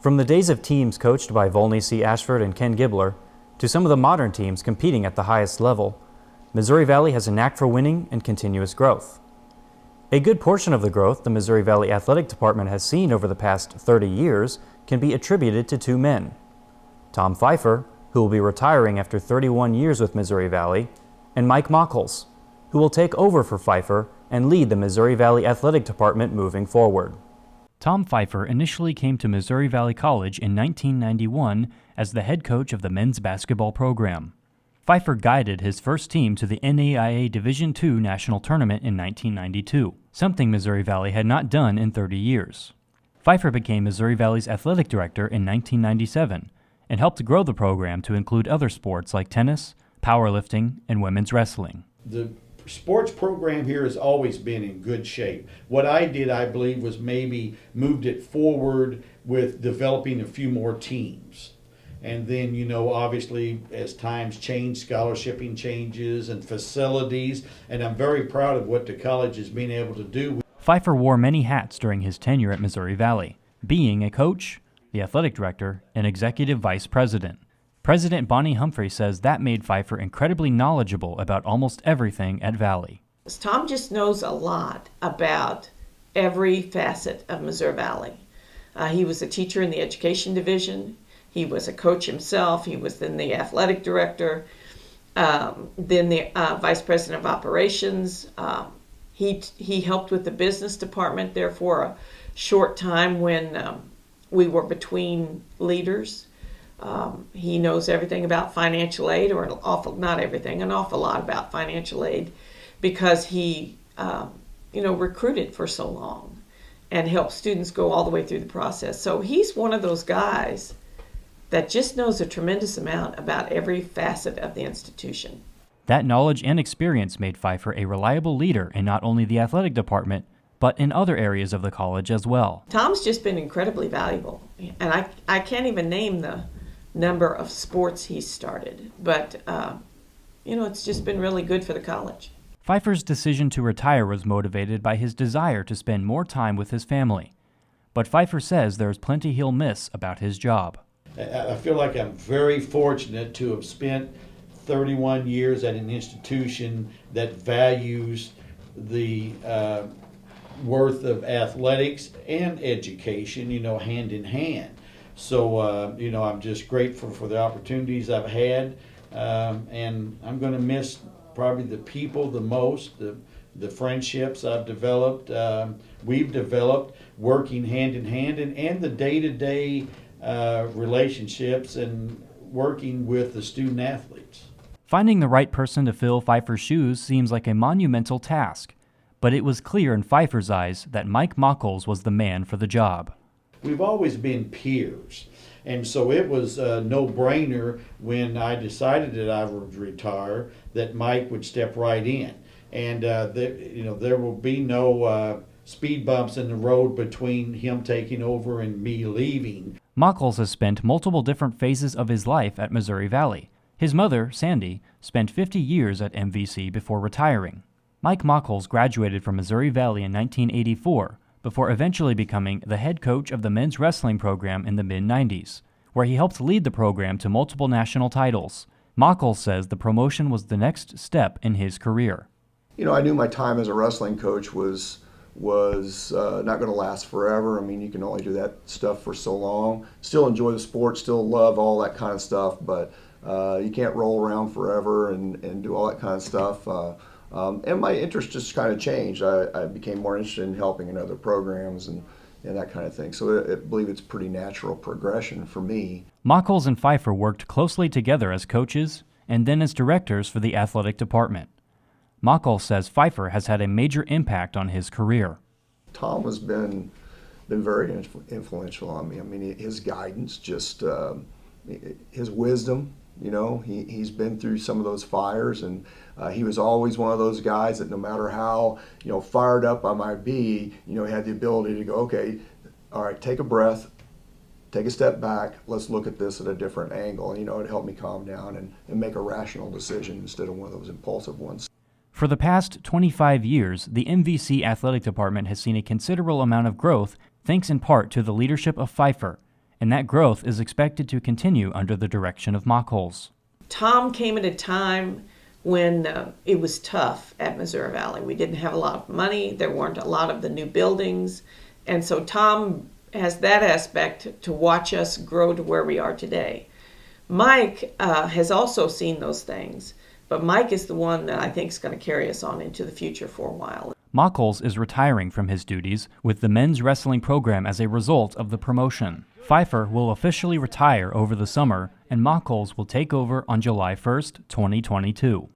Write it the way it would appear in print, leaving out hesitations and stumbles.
From the days of teams coached by Volney C. Ashford and Ken Gibler to some of the modern teams competing at the highest level, Missouri Valley has a knack for winning and continuous growth. A good portion of the growth the Missouri Valley Athletic Department has seen over the past 30 years can be attributed to two men: Tom Fifer, who will be retiring after 31 years with Missouri Valley, and Mike Machholz, who will take over for Fifer and lead the Missouri Valley Athletic Department moving forward. Tom Fifer initially came to Missouri Valley College in 1991 as the head coach of the men's basketball program. Fifer guided his first team to the NAIA Division II National Tournament in 1992, something Missouri Valley had not done in 30 years. Fifer became Missouri Valley's athletic director in 1997 and helped grow the program to include other sports like tennis, powerlifting, and women's wrestling. The sports program here has always been in good shape. What I did, I believe, was maybe moved it forward with developing a few more teams. And then, obviously, as times change, scholarshiping changes and facilities, and I'm very proud of what the college has been able to do. Fifer wore many hats during his tenure at Missouri Valley, being a coach, the athletic director, and executive vice president. President Bonnie Humphrey says that made Fifer incredibly knowledgeable about almost everything at Valley. Tom just knows a lot about every facet of Missouri Valley. He was a teacher in the education division. He was a coach himself. He was then the athletic director, then the vice president of operations. He helped with the business department there for a short time when we were between leaders. He knows everything about financial aid, or an awful lot about financial aid, because he recruited for so long and helped students go all the way through the process. So he's one of those guys that just knows a tremendous amount about every facet of the institution. That knowledge and experience made Fifer a reliable leader in not only the athletic department, but in other areas of the college as well. Tom's just been incredibly valuable, and I can't even name the number of sports he's started, but it's just been really good for the college. Fifer's decision to retire was motivated by his desire to spend more time with his family, but Fifer says there's plenty he'll miss about his job. I feel like I'm very fortunate to have spent 31 years at an institution that values the worth of athletics and education, hand in hand. So, I'm just grateful for the opportunities I've had, and I'm going to miss probably the people the most, the friendships I've developed, we've developed working hand in hand, and the day-to-day relationships and working with the student athletes. Finding the right person to fill Fifer's shoes seems like a monumental task, but it was clear in Fifer's eyes that Mike Machholz was the man for the job. We've always been peers, and so it was a no-brainer when I decided that I would retire that Mike would step right in, and there will be no speed bumps in the road between him taking over and me leaving. Machholz has spent multiple different phases of his life at Missouri Valley. His mother, Sandy, spent 50 years at MVC before retiring. Mike Machholz graduated from Missouri Valley in 1984 before eventually becoming the head coach of the men's wrestling program in the mid-90s, where he helped lead the program to multiple national titles. Machholz says the promotion was the next step in his career. I knew my time as a wrestling coach was not going to last forever. I mean, you can only do that stuff for so long. Still enjoy the sport, still love all that kind of stuff, but you can't roll around forever and do all that kind of stuff. And my interest just kind of changed. I became more interested in helping in other programs and that kind of thing. So I believe it's a pretty natural progression for me. Machholz and Fifer worked closely together as coaches and then as directors for the athletic department. Machholz says Fifer has had a major impact on his career. Tom has been very influential on me. I mean, his guidance, just his wisdom. He's been through some of those fires, and he was always one of those guys that no matter how fired up I might be, he had the ability to go, okay, all right, take a breath, take a step back, let's look at this at a different angle. It helped me calm down and make a rational decision instead of one of those impulsive ones. For the past 25 years, the MVC Athletic Department has seen a considerable amount of growth thanks in part to the leadership of Fifer and that growth is expected to continue under the direction of Machholz. Tom came at a time when it was tough at Missouri Valley. We didn't have a lot of money. There weren't a lot of the new buildings. And so Tom has that aspect to watch us grow to where we are today. Mike has also seen those things, but Mike is the one that I think is going to carry us on into the future for a while. Machholz is retiring from his duties with the men's wrestling program as a result of the promotion. Fifer will officially retire over the summer, and Machholz will take over on July 1st, 2022.